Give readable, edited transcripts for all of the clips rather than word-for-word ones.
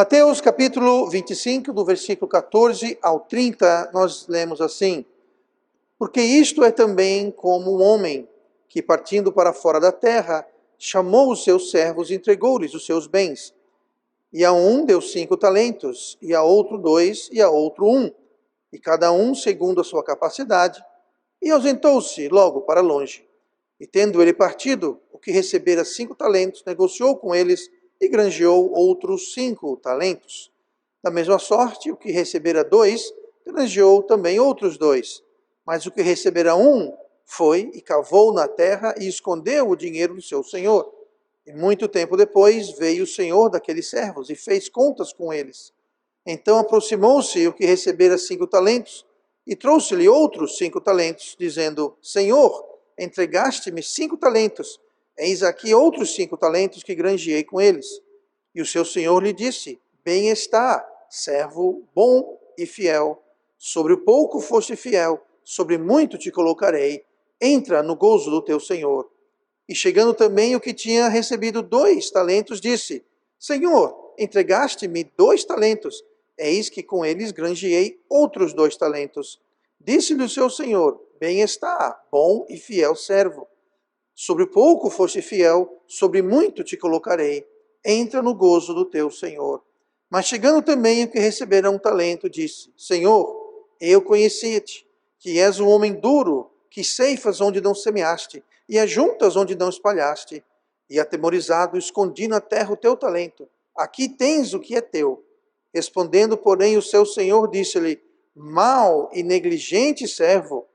Mateus capítulo 25, do versículo 14 ao 30, nós lemos assim: Porque isto é também como um homem que, partindo para fora da terra, chamou os seus servos e entregou-lhes os seus bens. E a um deu 5 talentos, e a outro 2, e a outro 1, e cada um segundo a sua capacidade, e ausentou-se logo para longe. E tendo ele partido, o que recebera 5 talentos, negociou com eles e granjeou outros 5 talentos. Da mesma sorte, o que recebera 2, granjeou também outros 2. Mas o que recebera 1, foi e cavou na terra e escondeu o dinheiro do seu senhor. E muito tempo depois veio o senhor daqueles servos e fez contas com eles. Então aproximou-se o que recebera 5 talentos e trouxe-lhe outros 5 talentos, dizendo: Senhor, entregaste-me 5 talentos, eis aqui outros 5 talentos que granjeei com eles. E o seu senhor lhe disse: Bem está, servo bom e fiel. Sobre o pouco foste fiel, sobre muito te colocarei. Entra no gozo do teu senhor. E chegando também o que tinha recebido 2 talentos, disse: Senhor, entregaste-me 2 talentos, eis que com eles granjeei outros 2 talentos. Disse-lhe o seu senhor: Bem está, bom e fiel servo. Sobre pouco foste fiel, sobre muito te colocarei. Entra no gozo do teu senhor. Mas chegando também o que recebera 1 talento, disse: Senhor, eu conhecia-te, que és um homem duro, que ceifas onde não semeaste, e ajuntas onde não espalhaste. E atemorizado, escondi na terra o teu talento. Aqui tens o que é teu. Respondendo, porém, o seu senhor disse-lhe: Mau e negligente servo,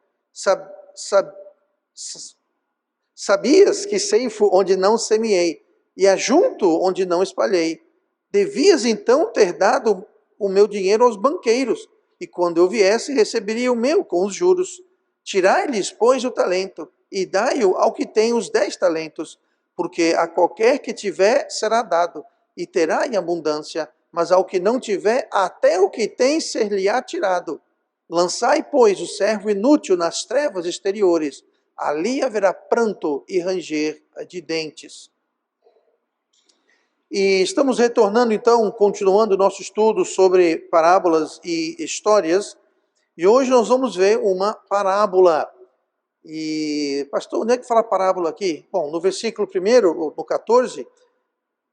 sabias que ceifo onde não semeei, e ajunto onde não espalhei. Devias então ter dado o meu dinheiro aos banqueiros, e quando eu viesse, receberia o meu com os juros. Tirai-lhes, pois, o talento, e dai-o ao que tem os 10 talentos, porque a qualquer que tiver será dado, e terá em abundância, mas ao que não tiver, até o que tem ser-lhe-á tirado. Lançai, pois, o servo inútil nas trevas exteriores, ali haverá pranto e ranger de dentes. E estamos retornando então, continuando o nosso estudo sobre parábolas e histórias, e hoje nós vamos ver uma parábola. E, pastor, onde é que fala parábola aqui? Bom, no versículo 1, no 14,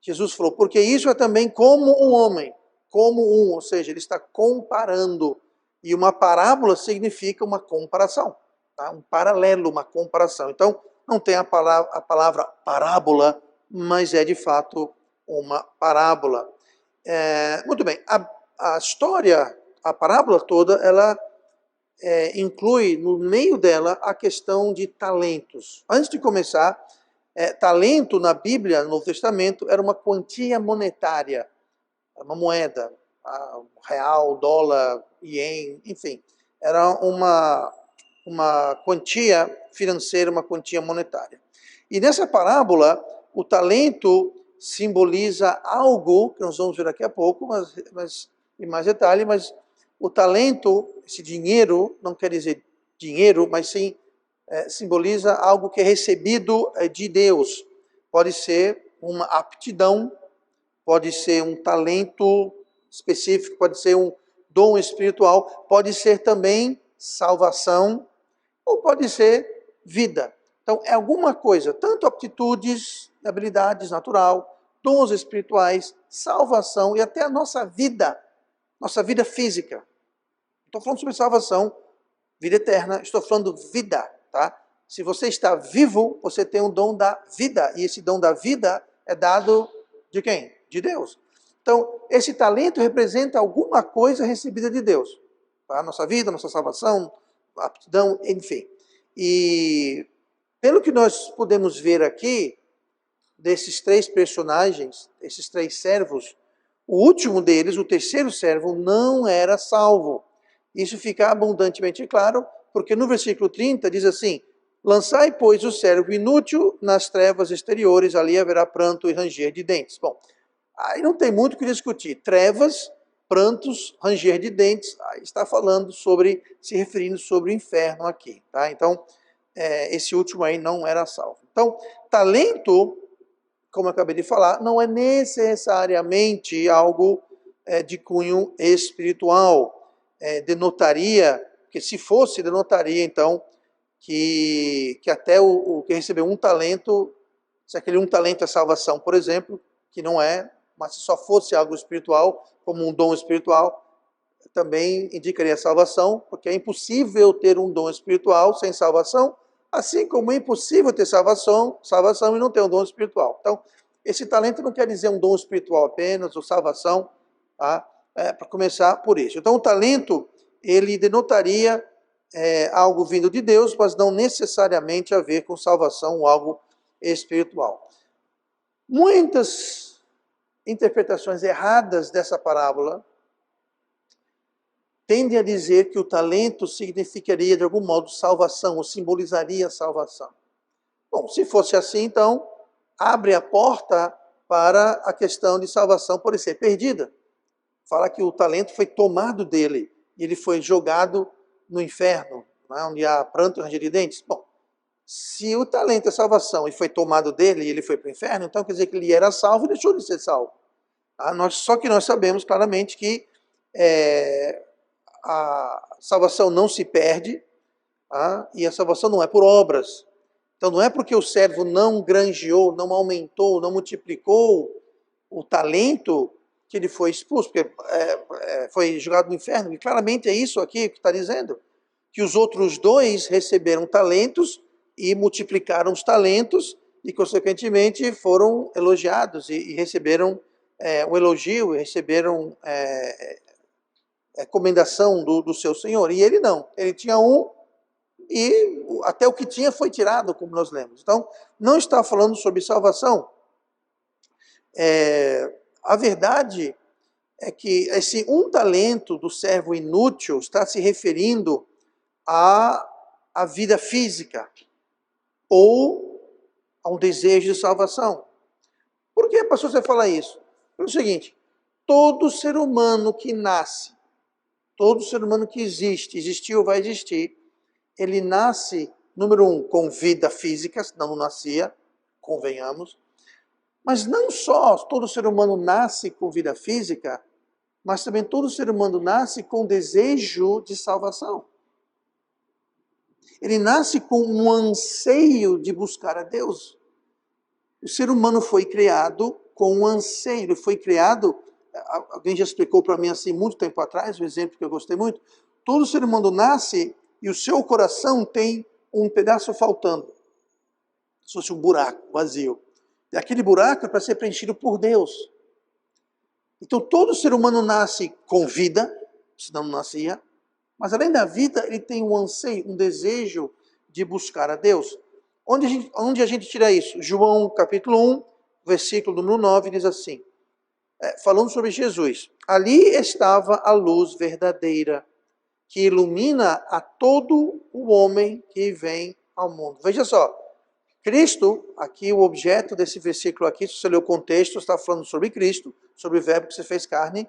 Jesus falou: Porque isso é também como um homem, como um, ou seja, ele está comparando. E uma parábola significa uma comparação, tá? Um paralelo, uma comparação. Então, não tem a palavra parábola, mas é de fato uma parábola. Muito bem, a história, a parábola toda, ela inclui no meio dela a questão de talentos. Antes de começar, talento na Bíblia, no Novo Testamento, era uma quantia monetária, uma moeda, real, dólar, ien, enfim. Era uma quantia financeira, uma quantia monetária. E nessa parábola, o talento simboliza algo, que nós vamos ver daqui a pouco, mas em mais detalhe, mas o talento, esse dinheiro, não quer dizer dinheiro, mas sim simboliza algo que é recebido de Deus. Pode ser uma aptidão, pode ser um talento específico, pode ser um dom espiritual, pode ser também salvação, ou pode ser vida. Então, é alguma coisa, tanto aptitudes, habilidades natural, dons espirituais, salvação e até a nossa vida física. Não estou falando sobre salvação, vida eterna, estou falando vida, tá? Se você está vivo, você tem o dom da vida, e esse dom da vida é dado de quem? De Deus. Então, esse talento representa alguma coisa recebida de Deus. Tá? Nossa vida, nossa salvação, aptidão, enfim. E pelo que nós podemos ver aqui, desses 3 personagens, esses 3 servos, o último deles, o terceiro servo, não era salvo. Isso fica abundantemente claro, porque no versículo 30 diz assim: Lançai, pois, o servo inútil nas trevas exteriores, ali haverá pranto e ranger de dentes. Bom, aí não tem muito o que discutir. Trevas, prantos, ranger de dentes, aí está falando sobre, se referindo sobre o inferno aqui, tá? Então, esse último aí não era salvo. Então, talento, como eu acabei de falar, não é necessariamente algo de cunho espiritual. Denotaria, que se fosse, denotaria então que até o que recebeu um talento, se aquele um talento é salvação, por exemplo, que não é, mas se só fosse algo espiritual, como um dom espiritual, também indicaria salvação, porque é impossível ter um dom espiritual sem salvação, assim como é impossível ter salvação e não ter um dom espiritual. Então, esse talento não quer dizer um dom espiritual apenas, ou salvação, tá? Para começar por isso. Então, o talento, ele denotaria algo vindo de Deus, mas não necessariamente a ver com salvação ou algo espiritual. Muitas interpretações erradas dessa parábola tendem a dizer que o talento significaria de algum modo salvação, ou simbolizaria a salvação. Bom, se fosse assim, então, abre a porta para a questão de salvação poder ser perdida. Fala que o talento foi tomado dele, e ele foi jogado no inferno, né, onde há pranto e ranger de dentes. Bom, se o talento é salvação e foi tomado dele e ele foi para o inferno, então quer dizer que ele era salvo e deixou de ser salvo. Só que nós sabemos claramente que a salvação não se perde, e a salvação não é por obras. Então não é porque o servo não granjeou, não aumentou, não multiplicou o talento que ele foi expulso, porque foi jogado no inferno. E claramente é isso aqui que está dizendo, que os outros dois receberam talentos e multiplicaram os talentos e, consequentemente, foram elogiados e receberam um elogio, e receberam comendação do seu senhor. E ele não, ele tinha um e até o que tinha foi tirado, como nós lemos. Então, não está falando sobre salvação. A verdade é que esse um talento do servo inútil está se referindo à vida física ou a um desejo de salvação. Por que, pastor, você fala isso? É o seguinte, todo ser humano que nasce, todo ser humano que existe, existiu ou vai existir, ele nasce, número um, com vida física, senão não nascia, convenhamos. Mas não só todo ser humano nasce com vida física, mas também todo ser humano nasce com desejo de salvação. Ele nasce com um anseio de buscar a Deus. O ser humano foi criado com um anseio, ele foi criado, alguém já explicou para mim assim muito tempo atrás, um exemplo que eu gostei muito, todo ser humano nasce e o seu coração tem um pedaço faltando, se fosse um buraco vazio. E aquele buraco é para ser preenchido por Deus. Então todo ser humano nasce com vida, senão não nascia, mas além da vida ele tem um anseio, um desejo de buscar a Deus. Onde a gente tira isso? João capítulo 1, versículo número 9, diz assim, falando sobre Jesus. Ali estava a luz verdadeira, que ilumina a todo o homem que vem ao mundo. Veja só, Cristo, aqui o objeto desse versículo aqui, se você ler o contexto, está falando sobre Cristo, sobre o verbo que se fez carne.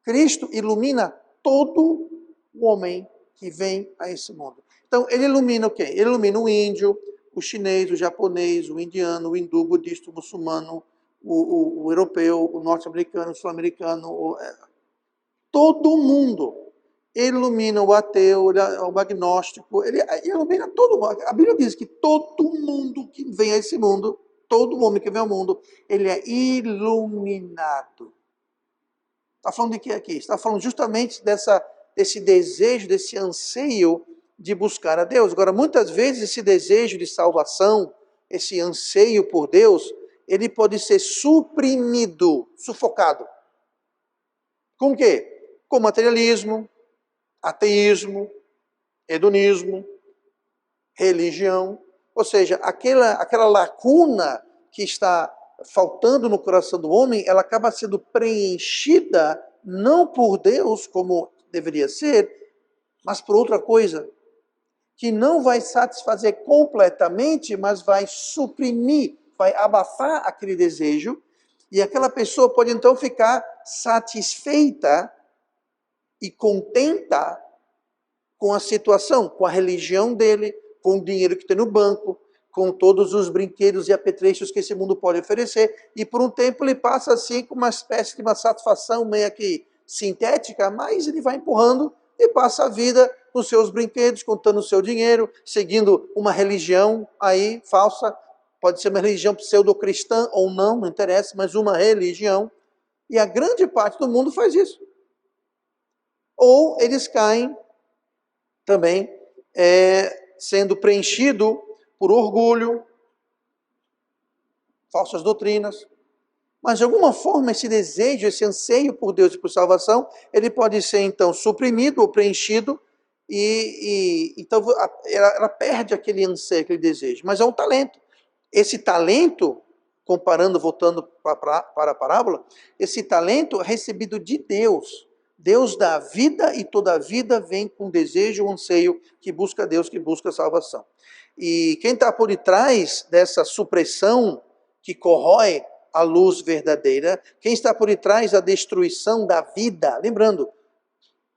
Cristo ilumina todo o homem que vem a esse mundo. Então, ele ilumina o quê? Ele ilumina o índio, o chinês, o japonês, o indiano, o hindu, o budista, o muçulmano, o europeu, o norte-americano, o sul-americano, todo mundo. Ele ilumina o ateu, o agnóstico, ele ilumina todo mundo. A Bíblia diz que todo mundo que vem a esse mundo, todo homem que vem ao mundo, ele é iluminado. Está falando de que aqui? Está falando justamente desse desejo, desse anseio de buscar a Deus. Agora, muitas vezes esse desejo de salvação, esse anseio por Deus, ele pode ser suprimido, sufocado. Com o quê? Com materialismo, ateísmo, hedonismo, religião. Ou seja, aquela lacuna que está faltando no coração do homem, ela acaba sendo preenchida não por Deus, como deveria ser, mas por outra coisa, que não vai satisfazer completamente, mas vai suprimir, vai abafar aquele desejo, e aquela pessoa pode então ficar satisfeita e contenta com a situação, com a religião dele, com o dinheiro que tem no banco, com todos os brinquedos e apetrechos que esse mundo pode oferecer, e por um tempo ele passa assim com uma espécie de uma satisfação meio que sintética, mas ele vai empurrando e passa a vida com seus brinquedos, contando o seu dinheiro, seguindo uma religião aí falsa, pode ser uma religião pseudo-cristã ou não, não interessa, mas uma religião, e a grande parte do mundo faz isso. Ou eles caem também sendo preenchido por orgulho, falsas doutrinas. Mas, de alguma forma, esse desejo, esse anseio por Deus e por salvação, ele pode ser, então, suprimido ou preenchido, então ela perde aquele anseio, aquele desejo. Mas é um talento. Esse talento, comparando, voltando para a parábola, esse talento é recebido de Deus. Deus dá vida e toda a vida vem com desejo, um anseio que busca Deus, que busca a salvação. E quem está por detrás dessa supressão que corrói a luz verdadeira, quem está por detrás da destruição da vida, lembrando,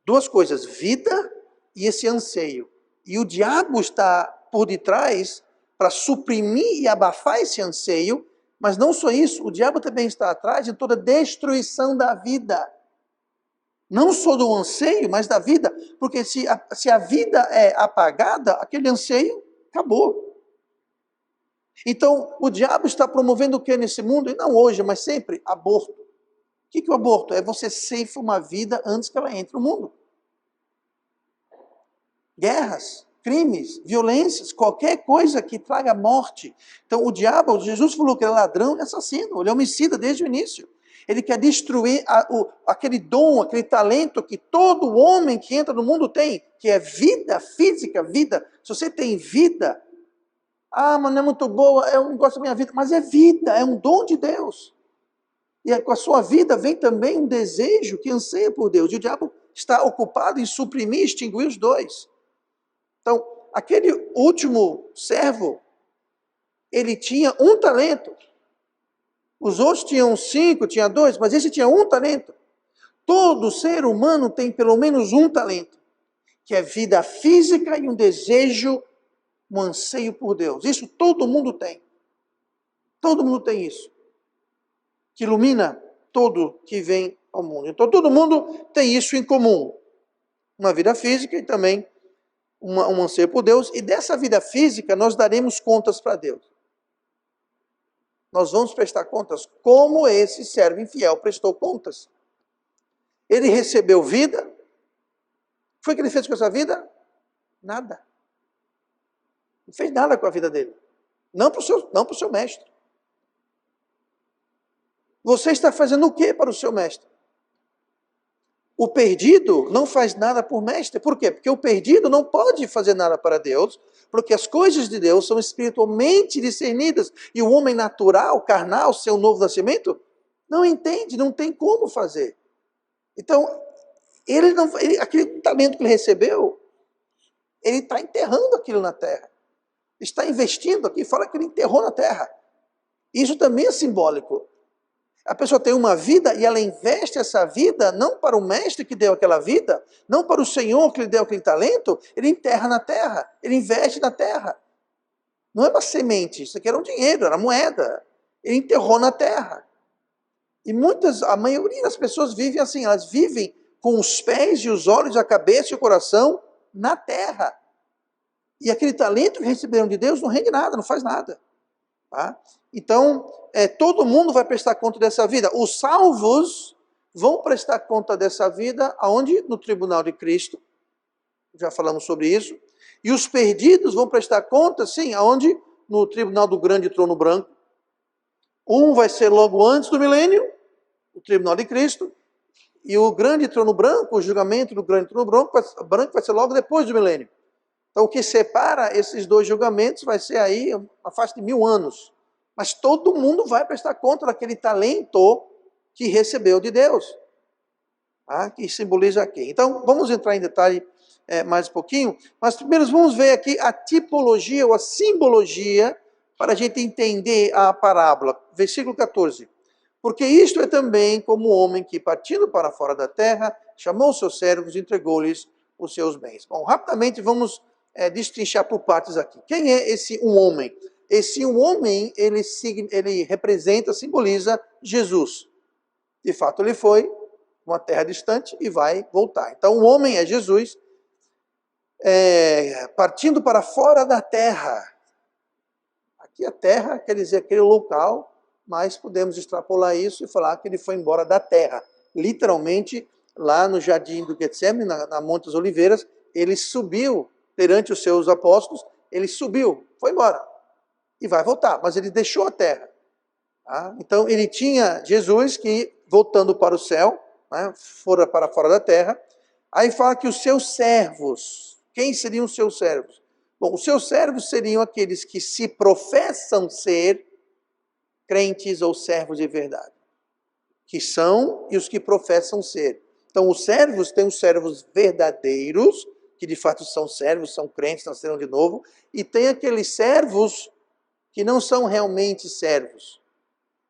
duas coisas, vida e esse anseio. E o diabo está por detrás para suprimir e abafar esse anseio, mas não só isso, o diabo também está atrás de toda a destruição da vida. Não só do anseio, mas da vida, porque se a vida é apagada, aquele anseio acabou. Então, o diabo está promovendo o que nesse mundo? E não hoje, mas sempre, aborto. O que é o aborto? É você ceifa uma vida antes que ela entre no mundo. Guerras, crimes, violências, qualquer coisa que traga morte. Então, o diabo, Jesus falou que ele é ladrão e assassino, ele é homicida desde o início. Ele quer destruir aquele dom, aquele talento que todo homem que entra no mundo tem, que é vida física, vida. Se você tem vida, mas não é muito boa, eu não gosto da minha vida, mas é vida, é um dom de Deus. E com a sua vida vem também um desejo que anseia por Deus. E o diabo está ocupado em suprimir, extinguir os dois. Então, aquele último servo, ele tinha um talento. Os outros tinham 5, tinha 2, mas esse tinha um talento. Todo ser humano tem pelo menos um talento, que é vida física e um desejo, um anseio por Deus. Isso todo mundo tem. Todo mundo tem isso. Que ilumina todo que vem ao mundo. Então todo mundo tem isso em comum. Uma vida física e também um anseio por Deus. E dessa vida física nós daremos contas para Deus. Nós vamos prestar contas como esse servo infiel prestou contas. Ele recebeu vida. O que foi que ele fez com essa vida? Nada. Não fez nada com a vida dele. Não para o seu mestre. Você está fazendo o que para o seu mestre? O perdido não faz nada por mestre. Por quê? Porque o perdido não pode fazer nada para Deus, porque as coisas de Deus são espiritualmente discernidas. E o homem natural, carnal, seu novo nascimento, não entende, não tem como fazer. Então, aquele talento que ele recebeu, ele está enterrando aquilo na terra. Está investindo aqui, fala que ele enterrou na terra. Isso também é simbólico. A pessoa tem uma vida e ela investe essa vida não para o mestre que deu aquela vida, não para o Senhor que lhe deu aquele talento, ele enterra na terra, ele investe na terra. Não é uma semente, isso aqui era um dinheiro, era moeda. Ele enterrou na terra. E a maioria das pessoas vivem assim, elas vivem com os pés e os olhos, a cabeça e o coração na terra. E aquele talento que receberam de Deus não rende nada, não faz nada. Tá? Então, todo mundo vai prestar conta dessa vida. Os salvos vão prestar conta dessa vida aonde? No tribunal de Cristo. Já falamos sobre isso. E os perdidos vão prestar conta, sim, aonde? No tribunal do grande trono branco. Um vai ser logo antes do milênio, o tribunal de Cristo. E o grande trono branco, o julgamento do grande trono branco vai ser logo depois do milênio. Então, o que separa esses dois julgamentos vai ser aí uma faixa de 1000 anos. Mas todo mundo vai prestar conta daquele talento que recebeu de Deus. Tá? Que simboliza aqui. Então, vamos entrar em detalhe mais um pouquinho. Mas primeiro vamos ver aqui a tipologia ou a simbologia para a gente entender a parábola. Versículo 14. Porque isto é também como o homem que, partindo para fora da terra, chamou seus servos e entregou-lhes os seus bens. Bom, rapidamente vamos destrinchar por partes aqui. Quem é esse um homem? Esse um homem, ele representa, simboliza Jesus. De fato, ele foi uma terra distante e vai voltar. Então, o homem é Jesus, partindo para fora da terra. Aqui a terra quer dizer aquele local, mas podemos extrapolar isso e falar que ele foi embora da terra. Literalmente, lá no jardim do Getsemane, na Monte das Oliveiras, ele subiu perante os seus apóstolos, ele subiu, foi embora e vai voltar, mas ele deixou a terra. Tá? Então ele tinha Jesus que, voltando para o céu, né, fora para fora da terra, aí fala que os seus servos, quem seriam os seus servos? Bom, os seus servos seriam aqueles que se professam ser crentes ou servos de verdade, que são e os que professam ser. Então os servos têm os servos verdadeiros, que de fato são servos, são crentes, nasceram de novo, e tem aqueles servos que não são realmente servos,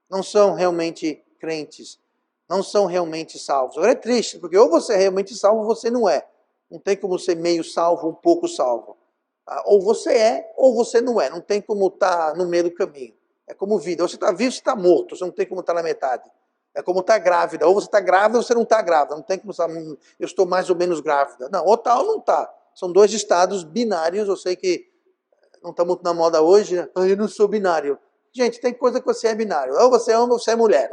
não são realmente crentes, não são realmente salvos. Agora é triste, porque ou você é realmente salvo ou você não é. Não tem como ser meio salvo, um pouco salvo. Ou você é, ou você não é. Não tem como estar no meio do caminho. É como vida. Ou você está vivo, você está morto. Você não tem como estar na metade. É como estar grávida. Ou você está grávida, ou você não está grávida. Não tem como estar, eu estou mais ou menos grávida. Não, ou está ou não está. São dois estados binários. Eu sei que não está muito na moda hoje. Né? Eu não sou binário. Gente, tem coisa que você é binário. Ou você é homem ou você é mulher.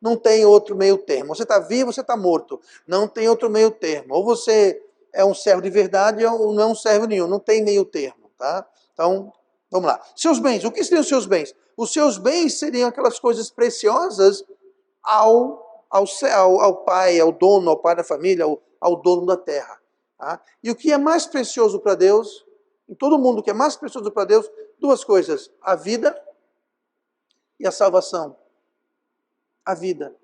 Não tem outro meio termo. Você está vivo ou você está morto. Não tem outro meio termo. Ou você é um servo de verdade ou não é um servo nenhum. Não tem meio termo. Tá? Então, vamos lá. Seus bens. O que seriam os seus bens? Os seus bens seriam aquelas coisas preciosas ao pai, ao dono, ao pai da família, ao dono da terra. Tá? E o que é mais precioso para Deus, em todo mundo, o que é mais precioso para Deus, duas coisas: a vida e a salvação. A vida.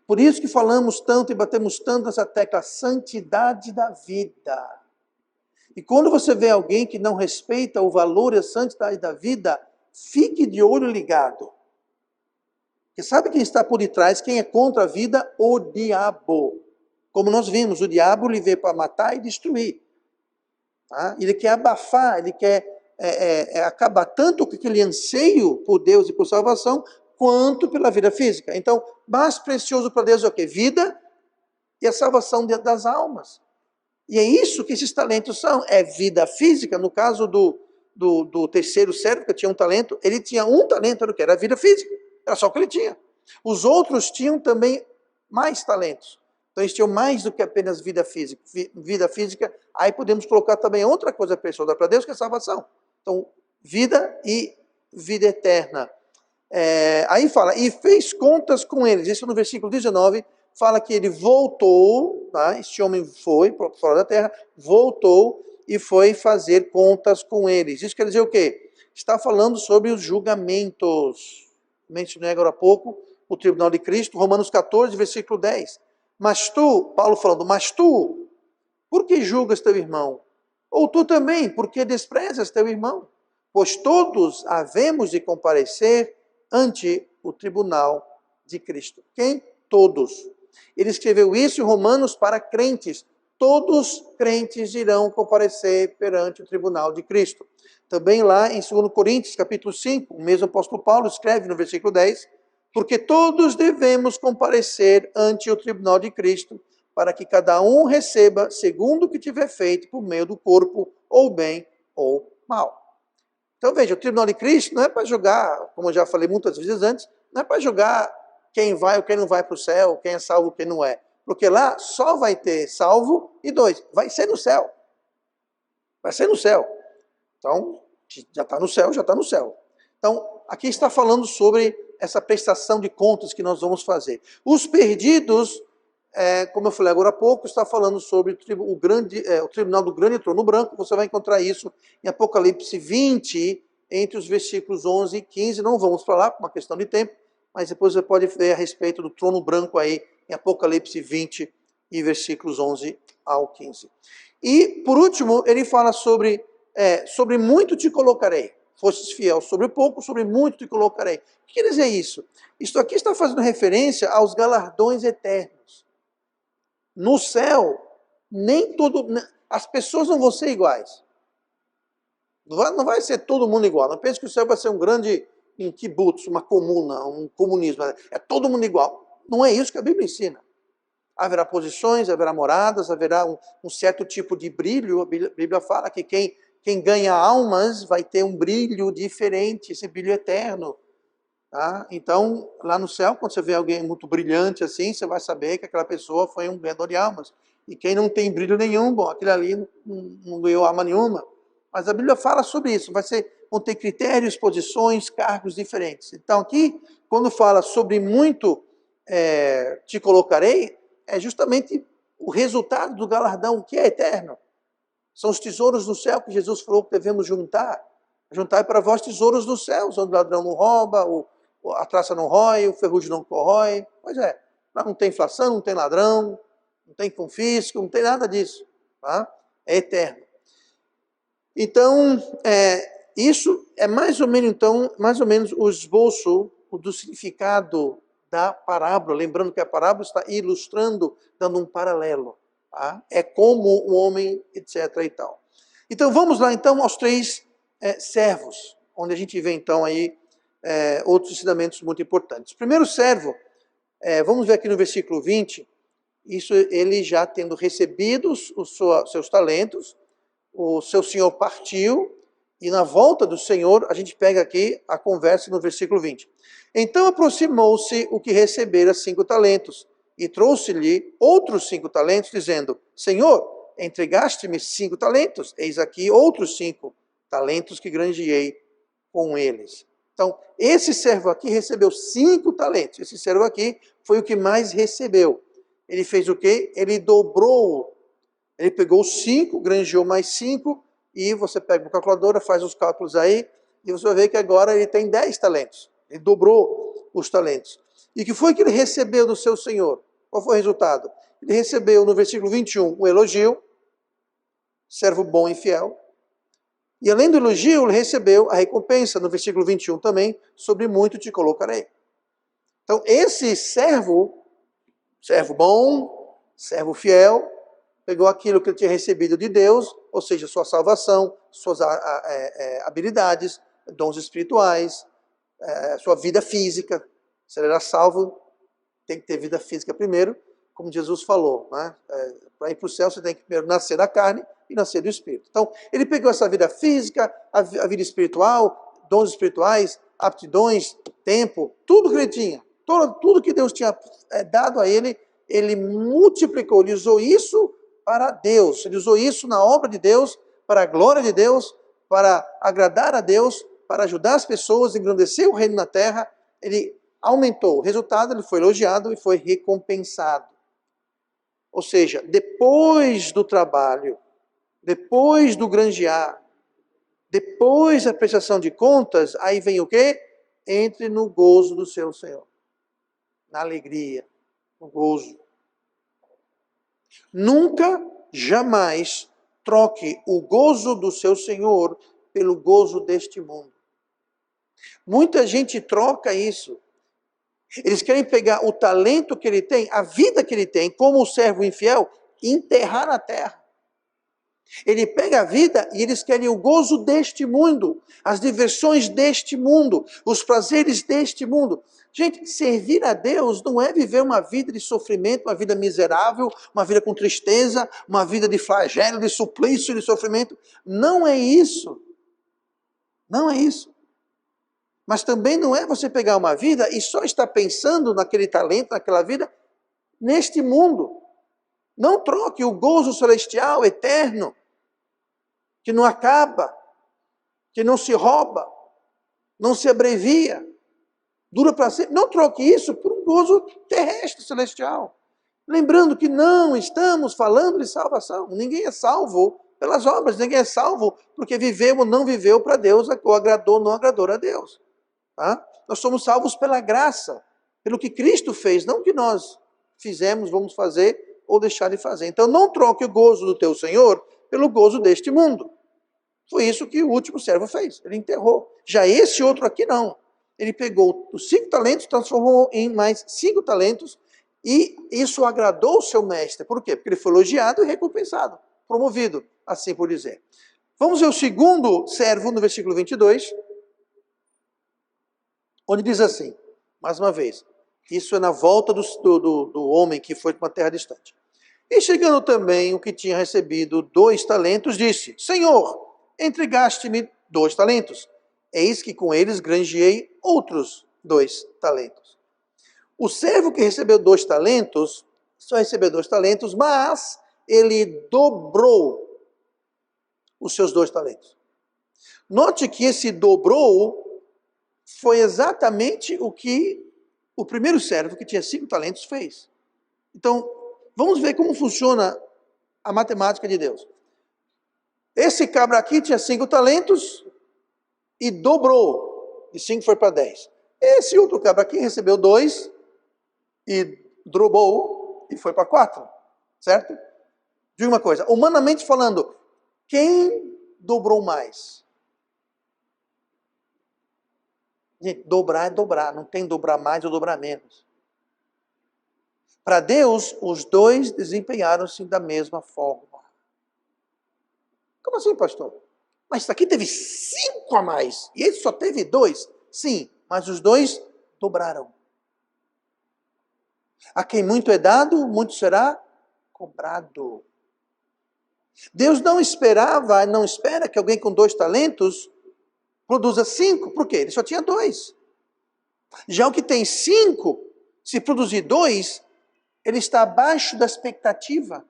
Por isso que falamos tanto e batemos tanto nessa tecla, santidade da vida. E quando você vê alguém que não respeita o valor e a santidade da vida, fique de olho ligado. Porque sabe quem está por detrás, quem é contra a vida? O diabo. Como nós vimos, o diabo ele veio para matar e destruir. Tá? Ele quer abafar, ele quer acabar tanto com aquele anseio por Deus e por salvação, quanto pela vida física. Então, mais precioso para Deus é o quê? Vida e a salvação das almas. E é isso que esses talentos são. É vida física. No caso do terceiro servo, que tinha um talento, ele tinha um talento, era o quê? Era a vida física. Era só o que ele tinha. Os outros tinham também mais talentos. Então eles tinham mais do que apenas vida física. Vida física, aí podemos colocar também outra coisa preciosa para Deus, que é a salvação. Então, vida e vida eterna. Aí fala, e fez contas com eles. Isso no versículo 19, fala que ele voltou, tá? Este homem foi para fora da terra, voltou e foi fazer contas com eles. Isso quer dizer o quê? Está falando sobre os julgamentos. Mencionei agora há pouco o tribunal de Cristo, Romanos 14, versículo 10. Mas tu, Paulo falando, mas tu, por que julgas teu irmão? Ou tu também, por que desprezas teu irmão? Pois todos havemos de comparecer ante o tribunal de Cristo. Quem? Todos. Ele escreveu isso em Romanos para crentes. Todos crentes irão comparecer perante o tribunal de Cristo. Também lá em 2 Coríntios, capítulo 5, o mesmo apóstolo Paulo escreve no versículo 10, porque todos devemos comparecer ante o tribunal de Cristo, para que cada um receba segundo o que tiver feito por meio do corpo, ou bem ou mal. Então veja, o tribunal de Cristo não é para julgar, como eu já falei muitas vezes antes, não é para julgar quem vai ou quem não vai para o céu, quem é salvo ou quem não é. Porque lá só vai ter salvo e dois, vai ser no céu. Vai ser no céu. Então, já está no céu, já está no céu. Então, aqui está falando sobre essa prestação de contas que nós vamos fazer. Os perdidos, como eu falei agora há pouco, está falando sobre o tribunal do grande trono branco. Você vai encontrar isso em Apocalipse 20, entre os versículos 11 e 15. Não vamos falar por uma questão de tempo, mas depois você pode ver a respeito do trono branco aí em Apocalipse 20 e versículos 11 ao 15. E, por último, ele fala sobre muito te colocarei. Fostes fiel sobre pouco, sobre muito te colocarei. O que quer dizer isso? Isso aqui está fazendo referência aos galardões eternos. No céu, as pessoas não vão ser iguais. Não vai ser todo mundo igual. Não pense que o céu vai ser um kibutz, uma comuna, um comunismo. É todo mundo igual. Não é isso que a Bíblia ensina. Haverá posições, haverá moradas, haverá um certo tipo de brilho. A Bíblia fala que quem ganha almas vai ter um brilho diferente, esse brilho eterno. Tá? Então, lá no céu, quando você vê alguém muito brilhante assim, você vai saber que aquela pessoa foi um ganhador de almas. E quem não tem brilho nenhum, bom, aquele ali não ganhou alma nenhuma. Mas a Bíblia fala sobre isso. Vão ter critérios, posições, cargos diferentes. Então, aqui, quando fala sobre muito te colocarei, é justamente o resultado do galardão, que é eterno. São os tesouros do céu que Jesus falou que devemos juntar. Juntar para vós tesouros dos céus, onde o ladrão não rouba, a traça não rói, o ferrugem não corrói. Pois é, lá não tem inflação, não tem ladrão, não tem confisco, não tem nada disso. Tá? É eterno. Então, isso é mais ou menos o esboço do significado da parábola. Lembrando que a parábola está ilustrando, dando um paralelo. Tá? É como o homem, etc. e tal. Então, vamos lá então aos 3 servos, onde a gente vê então aí outros ensinamentos muito importantes. O primeiro servo, vamos ver aqui no versículo 20, isso ele já tendo recebido seus talentos, o seu senhor partiu, e na volta do Senhor, a gente pega aqui a conversa no versículo 20. Então aproximou-se o que recebera 5 talentos, e trouxe-lhe outros 5 talentos, dizendo, Senhor, entregaste-me 5 talentos, eis aqui outros 5 talentos que granjeei com eles. Então, esse servo aqui recebeu 5 talentos. Esse servo aqui foi o que mais recebeu. Ele fez o quê? Ele dobrou. Ele pegou 5, granjeou mais 5, e você pega uma calculadora, faz os cálculos aí, e você vai ver que agora ele tem 10 talentos. Ele dobrou os talentos. E o que foi que ele recebeu do seu senhor? Qual foi o resultado? Ele recebeu no versículo 21 um elogio, servo bom e fiel. E além do elogio, ele recebeu a recompensa no versículo 21 também, sobre muito te colocarei. Então esse servo bom, servo fiel, pegou aquilo que ele tinha recebido de Deus, ou seja, sua salvação, suas habilidades, dons espirituais, sua vida física. Se ele era salvo, tem que ter vida física primeiro, como Jesus falou. Né? Para ir para o céu, você tem que primeiro nascer da carne e nascer do Espírito. Então, ele pegou essa vida física, a vida espiritual, dons espirituais, aptidões, tempo, tudo que ele tinha, tudo que Deus tinha dado a ele, ele multiplicou, ele usou isso para Deus, ele usou isso na obra de Deus, para a glória de Deus, para agradar a Deus, para ajudar as pessoas, engrandecer o reino na terra. Ele aumentou. O resultado, ele foi elogiado e foi recompensado. Ou seja, depois do trabalho, depois do granjear, depois da prestação de contas, aí vem o quê? Entre no gozo do seu Senhor. Na alegria, no gozo. Nunca, jamais troque o gozo do seu Senhor pelo gozo deste mundo. Muita gente troca isso. Eles querem pegar o talento que ele tem, a vida que ele tem, como o servo infiel, e enterrar na terra. Ele pega a vida e eles querem o gozo deste mundo, as diversões deste mundo, os prazeres deste mundo. Gente, servir a Deus não é viver uma vida de sofrimento, uma vida miserável, uma vida com tristeza, uma vida de flagelo, de suplício, de sofrimento. Não é isso. Não é isso. Mas também não é você pegar uma vida e só estar pensando naquele talento, naquela vida, neste mundo. Não troque o gozo celestial, eterno, que não acaba, que não se rouba, não se abrevia, dura para sempre. Não troque isso por um gozo terrestre, celestial. Lembrando que não estamos falando de salvação. Ninguém é salvo pelas obras, ninguém é salvo porque viveu ou não viveu para Deus, ou agradou ou não agradou a Deus. Tá? Nós somos salvos pela graça, pelo que Cristo fez, não que nós fizemos, vamos fazer ou deixar de fazer. Então não troque o gozo do teu Senhor pelo gozo deste mundo. Foi isso que o último servo fez, ele enterrou. Já esse outro aqui não. Ele pegou os 5 talentos, transformou em mais 5 talentos, e isso agradou o seu mestre. Por quê? Porque ele foi elogiado e recompensado, promovido, assim por dizer. Vamos ver o segundo servo no versículo 22, onde diz assim, mais uma vez, isso é na volta do homem que foi para uma terra distante. E chegando também o que tinha recebido 2 talentos, disse, Senhor, entregaste-me 2 talentos. Eis que com eles granjeei outros 2 talentos. O servo que recebeu 2 talentos, só recebeu 2 talentos, mas ele dobrou os seus 2 talentos. Note que esse dobrou foi exatamente o que o primeiro servo, que tinha 5 talentos, fez. Então, vamos ver como funciona a matemática de Deus. Esse cabra aqui tinha 5 talentos e dobrou. De 5 foi para 10. Esse outro cabra aqui recebeu 2 e dobrou e foi para 4. Certo? Diga uma coisa, humanamente falando, quem dobrou mais? Gente, dobrar é dobrar, não tem dobrar mais ou dobrar menos. Para Deus, os 2 desempenharam-se da mesma forma. Como assim, pastor? Mas isso aqui teve 5 a mais, e esse só teve 2? Sim, mas os 2 dobraram. A quem muito é dado, muito será cobrado. Deus não espera que alguém com 2 talentos produza 5, por quê? Ele só tinha 2. Já o que tem 5, se produzir 2, ele está abaixo da expectativa.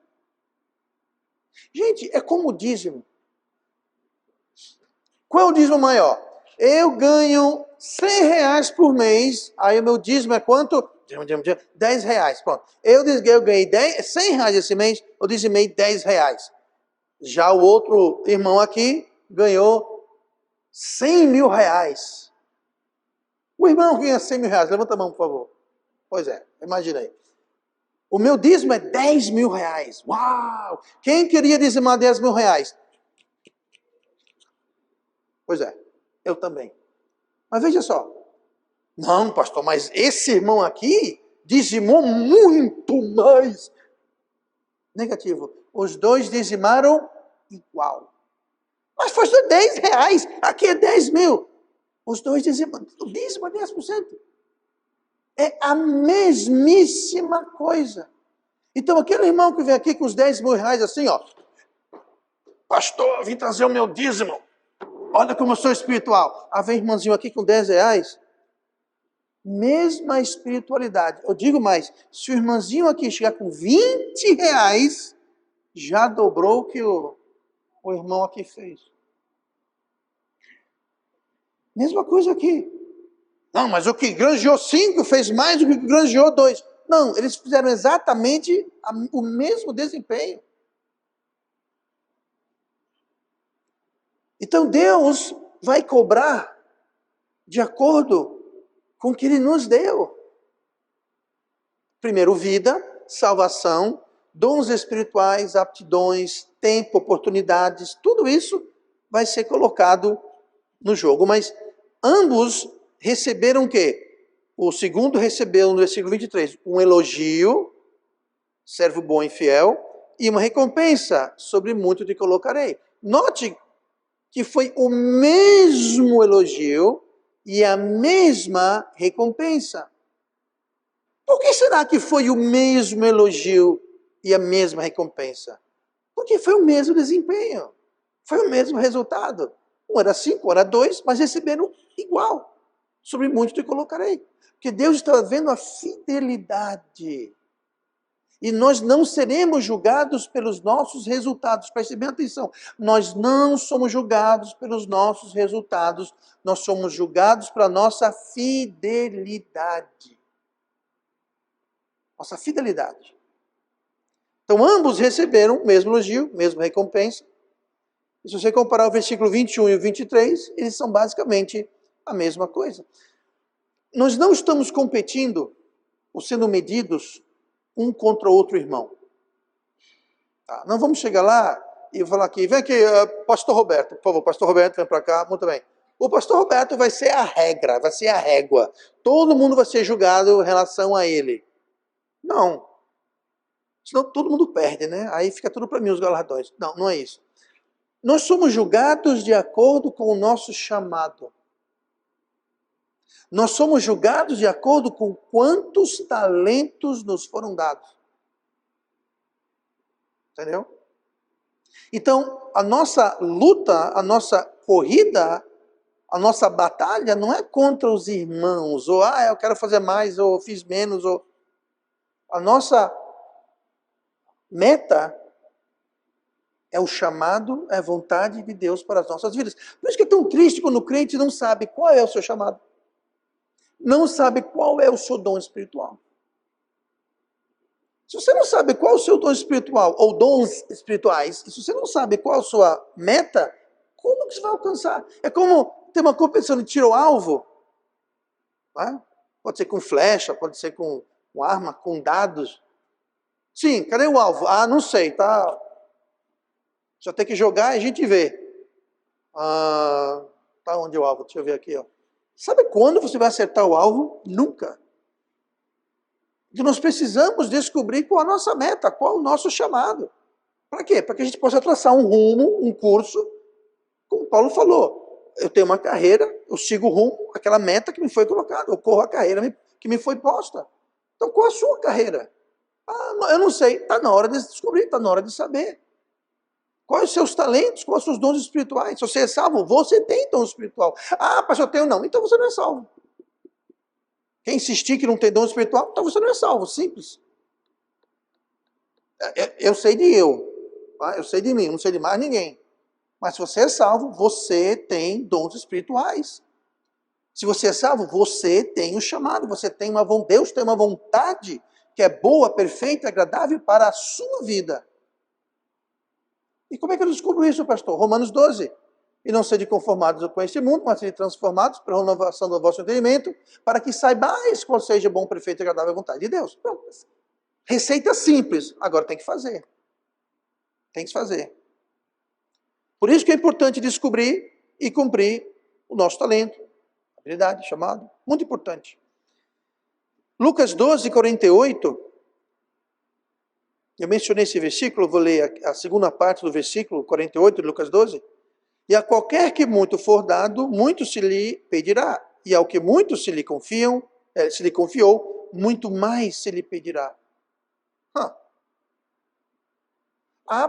Gente, é como o dízimo. Qual é o dízimo maior? Eu ganho 100 reais por mês, aí o meu dízimo é quanto? 10 reais, pronto. Eu ganhei 100 reais esse mês, eu dizimei 10 reais. Já o outro irmão aqui ganhou 100 mil reais. O irmão ganha 100 mil reais, levanta a mão, por favor. Pois é, imagina aí. O meu dízimo é 10 mil reais. Uau! Quem queria dizimar 10 mil reais? Pois é, eu também. Mas veja só. Não, pastor, mas esse irmão aqui dizimou muito mais. Negativo. Os 2 dizimaram igual. Mas foi só 10 reais. Aqui é 10 mil. Os 2 dizimam. O dízimo é 10%. É a mesmíssima coisa. Então, aquele irmão que vem aqui com os 10 mil reais assim, ó. Pastor, eu vim trazer o meu dízimo. Olha como eu sou espiritual. Ah, vem irmãozinho aqui com 10 reais. Mesma espiritualidade. Eu digo mais, se o irmãozinho aqui chegar com 20 reais, já dobrou o que o irmão aqui fez. Mesma coisa aqui. Não, mas o que granjeou 5 fez mais do que granjeou 2. Não, eles fizeram exatamente o mesmo desempenho. Então Deus vai cobrar de acordo com o que Ele nos deu. Primeiro, vida, salvação, dons espirituais, aptidões, tempo, oportunidades, tudo isso vai ser colocado no jogo. Mas ambos receberam o quê? O segundo recebeu, no versículo 23, um elogio, servo bom e fiel, e uma recompensa, sobre muito te colocarei. Note que foi o mesmo elogio e a mesma recompensa. Por que será que foi o mesmo elogio e a mesma recompensa? Porque foi o mesmo desempenho, foi o mesmo resultado. Um era 5, um era 2, mas receberam igual. Sobre muito te colocarei. Porque Deus está vendo a fidelidade. E nós não seremos julgados pelos nossos resultados. Preste bem atenção. Nós não somos julgados pelos nossos resultados. Nós somos julgados pela nossa fidelidade. Nossa fidelidade. Então, ambos receberam o mesmo elogio, mesma recompensa. E se você comparar o versículo 21 e o 23, eles são basicamente a mesma coisa. Nós não estamos competindo ou sendo medidos um contra o outro irmão. Tá? Não vamos chegar lá e falar aqui, vem aqui, pastor Roberto, por favor, pastor Roberto, vem para cá, muito bem. O pastor Roberto vai ser a regra, vai ser a régua. Todo mundo vai ser julgado em relação a ele. Não. Senão todo mundo perde, né? Aí fica tudo para mim os galardões. Não, não é isso. Nós somos julgados de acordo com o nosso chamado. Nós somos julgados de acordo com quantos talentos nos foram dados. Entendeu? Então, a nossa luta, a nossa corrida, a nossa batalha não é contra os irmãos, ou eu quero fazer mais, ou fiz menos, ou... A nossa meta é o chamado, é a vontade de Deus para as nossas vidas. Por isso que é tão triste quando o crente não sabe qual é o seu chamado. Não sabe qual é o seu dom espiritual. Se você não sabe qual é o seu dom espiritual, ou dons espirituais, e se você não sabe qual é a sua meta, como que você vai alcançar? É como ter uma competição de tiro ao alvo. Né? Pode ser com flecha, pode ser com arma, com dados. Sim, cadê o alvo? Não sei, tá? Só tem que jogar e a gente vê. Tá onde é o alvo? Deixa eu ver aqui, ó. Sabe quando você vai acertar o alvo? Nunca. Então nós precisamos descobrir qual a nossa meta, qual o nosso chamado. Para quê? Para que a gente possa traçar um rumo, um curso, como Paulo falou. Eu tenho uma carreira, eu sigo o rumo, aquela meta que me foi colocada, eu corro a carreira que me foi posta. Então qual a sua carreira? Eu não sei, está na hora de descobrir, está na hora de saber. Quais os seus talentos, quais os seus dons espirituais? Se você é salvo, você tem dom espiritual. Pastor, eu tenho não. Então você não é salvo. Quem insistir que não tem dom espiritual, então você não é salvo. Simples. Eu sei de eu sei de mim, não sei de mais ninguém. Mas se você é salvo, você tem dons espirituais. Se você é salvo, você tem o chamado, você tem Deus tem uma vontade que é boa, perfeita, agradável para a sua vida. E como é que eu descubro isso, pastor? Romanos 12. E não sede conformados com este mundo, mas sede transformados pela renovação do vosso entendimento, para que saibais qual seja bom, perfeito e agradável a vontade de Deus. Pronto. Receita simples, agora tem que fazer. Tem que fazer. Por isso que é importante descobrir e cumprir o nosso talento, habilidade, chamado. Muito importante. Lucas 12, 48. Eu mencionei esse versículo, vou ler a segunda parte do versículo 48 de Lucas 12. E a qualquer que muito for dado, muito se lhe pedirá. E ao que muito se lhe confiou, muito mais se lhe pedirá.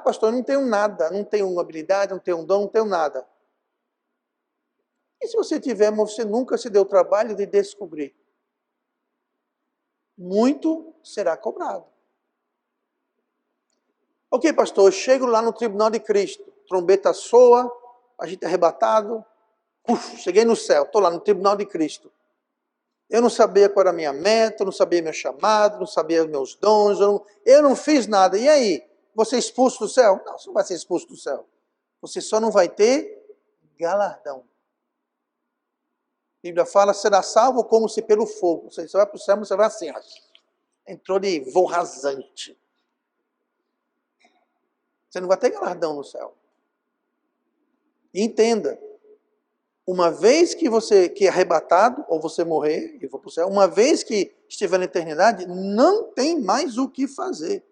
Pastor, eu não tenho nada, não tenho uma habilidade, não tenho um dom, não tenho nada. E se você tiver, mas você nunca se deu o trabalho de descobrir? Muito será cobrado. Ok, pastor, eu chego lá no tribunal de Cristo, trombeta soa, a gente é arrebatado, cheguei no céu, estou lá no tribunal de Cristo. Eu não sabia qual era a minha meta, não sabia meu chamado, não sabia meus dons, eu não fiz nada. E aí? Você é expulso do céu? Não, você não vai ser expulso do céu. Você só não vai ter galardão. A Bíblia fala, será salvo como se pelo fogo. Você vai para o céu, você vai assim, entrou de voo rasante. Você não vai ter galardão no céu. E entenda, uma vez que é arrebatado, ou você morrer e for para o céu, uma vez que estiver na eternidade, não tem mais o que fazer.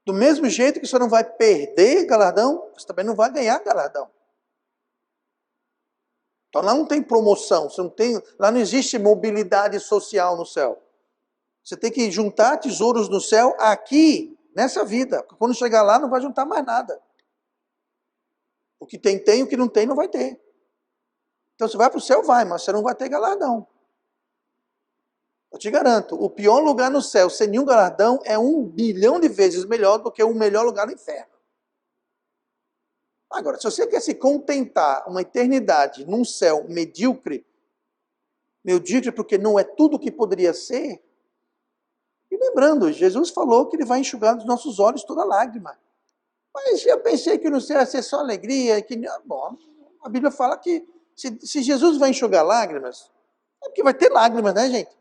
Do mesmo jeito que você não vai perder galardão, você também não vai ganhar galardão. Então lá não tem promoção, lá não existe mobilidade social no céu. Você tem que juntar tesouros no céu aqui, nessa vida. Quando chegar lá, não vai juntar mais nada. O que tem, o que não tem, não vai ter. Então você vai para o céu, vai, mas você não vai ter galardão. Eu te garanto, o pior lugar no céu, sem nenhum galardão, é 1 bilhão de vezes melhor do que o melhor lugar no inferno. Agora, se você quer se contentar uma eternidade num céu medíocre porque não é tudo o que poderia ser, e lembrando, Jesus falou que ele vai enxugar dos nossos olhos toda lágrima. Mas eu pensei que no céu ia ser só alegria, bom, a Bíblia fala que se Jesus vai enxugar lágrimas, é porque vai ter lágrimas, né, gente?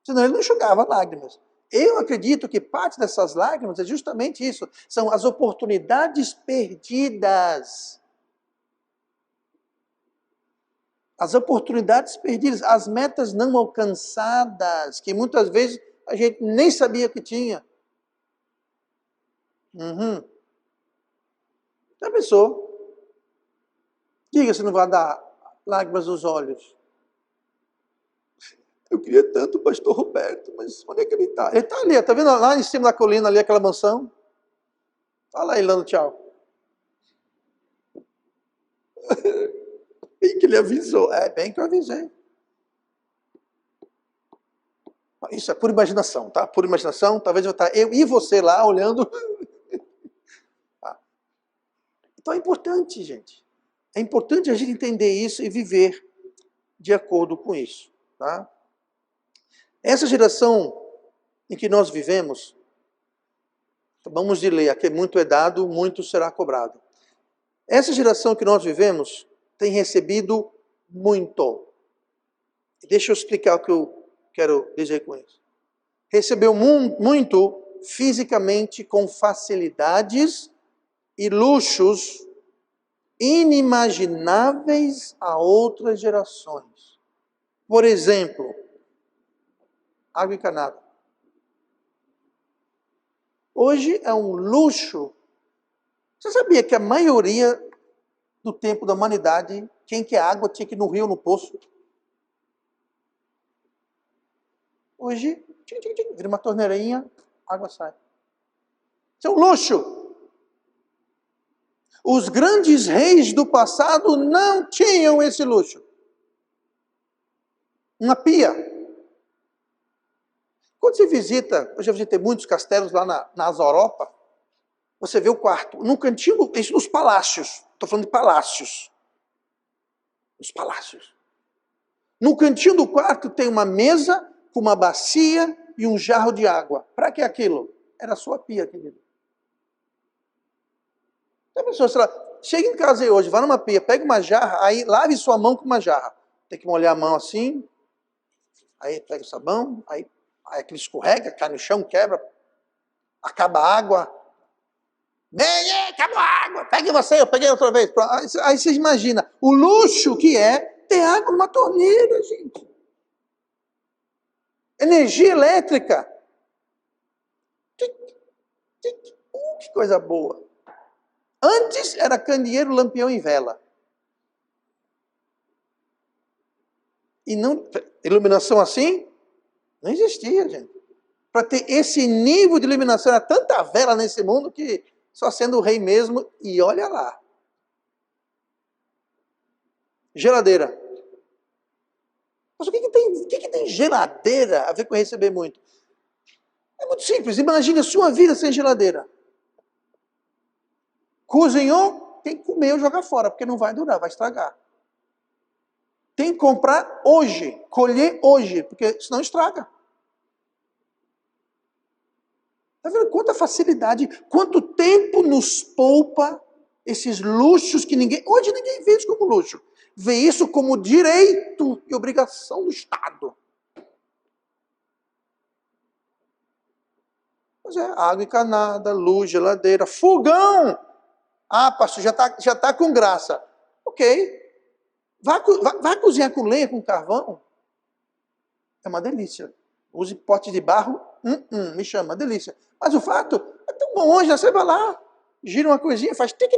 Senão ele não enxugava lágrimas. Eu acredito que parte dessas lágrimas é justamente isso. São as oportunidades perdidas. As oportunidades perdidas, as metas não alcançadas, que muitas vezes a gente nem sabia que tinha. Já pensou? Diga se não vai dar lágrimas nos olhos. Eu queria tanto o pastor Roberto, mas onde é que ele está? Ele está ali, está vendo lá em cima da colina, ali aquela mansão? Fala aí, dando tchau. Bem que ele avisou. É, bem que eu avisei. Isso é por imaginação, tá? Por imaginação, talvez eu estar eu e você lá olhando. Tá? Então é importante, gente. É importante a gente entender isso e viver de acordo com isso, tá? Essa geração em que nós vivemos, vamos de ler, aqui muito é dado, muito será cobrado. Essa geração que nós vivemos tem recebido muito. Deixa eu explicar o que eu quero dizer com isso. Recebeu muito fisicamente com facilidades e luxos inimagináveis a outras gerações. Por exemplo, água encanada. Hoje é um luxo. Você sabia que a maioria do tempo da humanidade, quem quer água tinha que ir no rio, no poço? Hoje, vira uma torneirinha, a água sai. Isso é um luxo. Os grandes reis do passado não tinham esse luxo. Uma pia. Quando você visita, eu já visitei muitos castelos lá nas Europa, você vê o quarto, no cantinho, isso nos palácios, estou falando de palácios. Os palácios. No cantinho do quarto tem uma mesa com uma bacia e um jarro de água. Para que aquilo? Era a sua pia, querido. A pessoa, sei lá, chega em casa aí hoje, vai numa pia, pega uma jarra, aí lave sua mão com uma jarra. Tem que molhar a mão assim, aí pega o sabão, aí aquele escorrega, cai no chão, quebra, acaba a água. Acabou a água, pegue você, eu peguei outra vez. Aí você imagina o luxo que é ter água numa torneira, gente. Energia elétrica. Que coisa boa. Antes era candeeiro, lampião e vela. E não, iluminação assim não existia, gente. Para ter esse nível de iluminação, era tanta vela nesse mundo que só sendo o rei mesmo, e olha lá. Geladeira. Mas o que tem geladeira a ver com receber muito? É muito simples, imagine a sua vida sem geladeira. Cozinhou, tem que comer ou jogar fora, porque não vai durar, vai estragar. Tem que comprar hoje, colher hoje, porque senão estraga. Está vendo quanta facilidade, quanto tempo nos poupa esses luxos que hoje ninguém vê isso como luxo. Vê isso como direito e obrigação do Estado. Pois é, água encanada, luz, geladeira, fogão. Ah, pastor, já tá com graça. Ok. Vai cozinhar com lenha, com carvão. É uma delícia. Use pote de barro, me chama, delícia. Mas o fato é tão bom hoje, né? Você vai lá, gira uma coisinha, faz tique,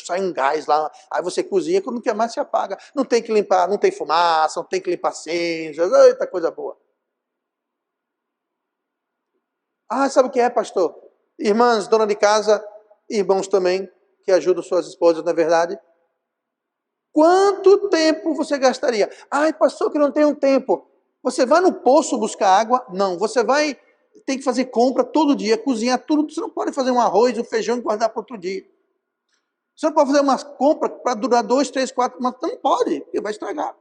sai um gás lá. Aí você cozinha, quando não quer mais, se apaga. Não tem que limpar, não tem fumaça, não tem que limpar cinzas. Eita, coisa boa. Ah, sabe o que é, pastor? Irmãs, dona de casa, irmãos também, que ajudam suas esposas, na verdade. Quanto tempo você gastaria? Ai, pastor, que não tenho tempo. Você vai no poço buscar água? Não. Você tem que fazer compra todo dia, cozinhar tudo. Você não pode fazer um arroz, um feijão e guardar para outro dia. Você não pode fazer uma compra para durar 2, 3, 4, mas não pode, porque vai estragar.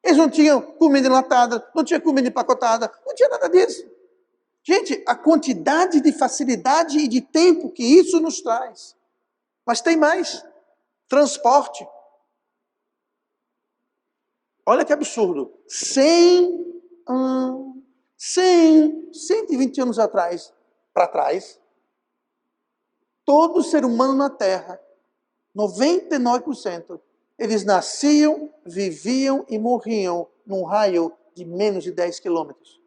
Eles não tinham comida enlatada, não tinha comida empacotada, não tinha nada disso. Gente, a quantidade de facilidade e de tempo que isso nos traz. Mas tem mais. Transporte. Olha que absurdo. 120 anos atrás, para trás, todo ser humano na Terra, 99%, eles nasciam, viviam e morriam num raio de menos de 10 quilômetros.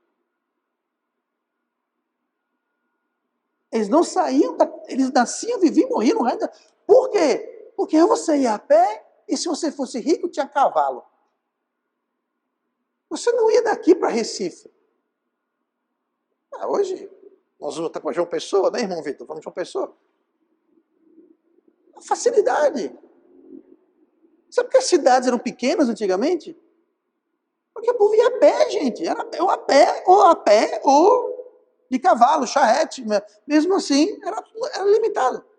Eles não saíam, eles nasciam, viviam e morriam num raio de... Por quê? Porque você ia a pé e se você fosse rico, tinha cavalo. Você não ia daqui para Recife. Hoje, nós vamos para João Pessoa, né, irmão Vitor? Vamos para João Pessoa. A facilidade. Sabe por que as cidades eram pequenas antigamente? Porque o povo ia a pé, gente. Era a pé, ou de cavalo, charrete. Mesmo assim, era limitado.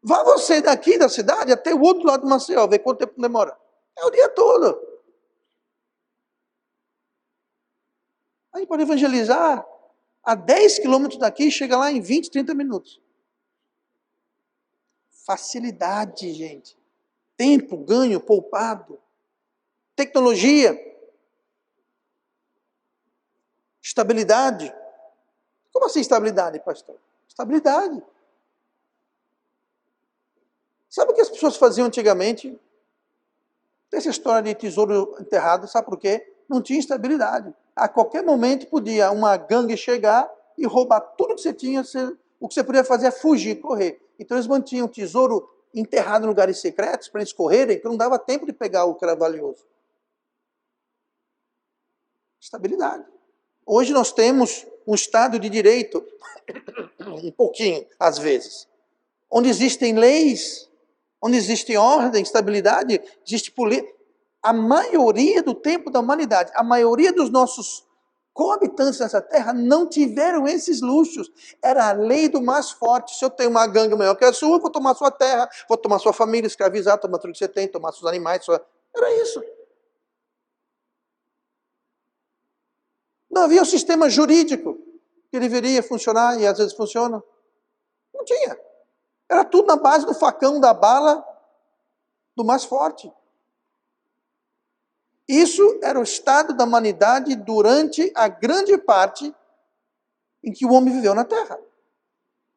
Vá você daqui da cidade até o outro lado do Maceió, ver quanto tempo demora. É o dia todo. Aí para evangelizar, a 10 quilômetros daqui, chega lá em 20, 30 minutos. Facilidade, gente. Tempo, ganho, poupado. Tecnologia. Estabilidade. Como assim estabilidade, pastor? Estabilidade. Sabe o que as pessoas faziam antigamente? Essa história de tesouro enterrado, sabe por quê? Não tinha estabilidade. A qualquer momento podia uma gangue chegar e roubar tudo que você tinha. O que você podia fazer é fugir, correr. Então eles mantinham o tesouro enterrado em lugares secretos para eles correrem, porque não dava tempo de pegar o que era valioso. Estabilidade. Hoje nós temos um Estado de Direito, um pouquinho, às vezes, onde existem leis, onde existe ordem, estabilidade, existe política. A maioria do tempo da humanidade, a maioria dos nossos coabitantes nessa terra não tiveram esses luxos. Era a lei do mais forte. Se eu tenho uma gangue maior que a sua, eu vou tomar sua terra, vou tomar sua família, escravizar, tomar tudo que você tem, tomar seus animais. Era isso. Não havia um sistema jurídico que deveria funcionar e às vezes funciona. Não tinha. Era tudo na base do facão, da bala, do mais forte. Isso era o estado da humanidade durante a grande parte em que o homem viveu na Terra.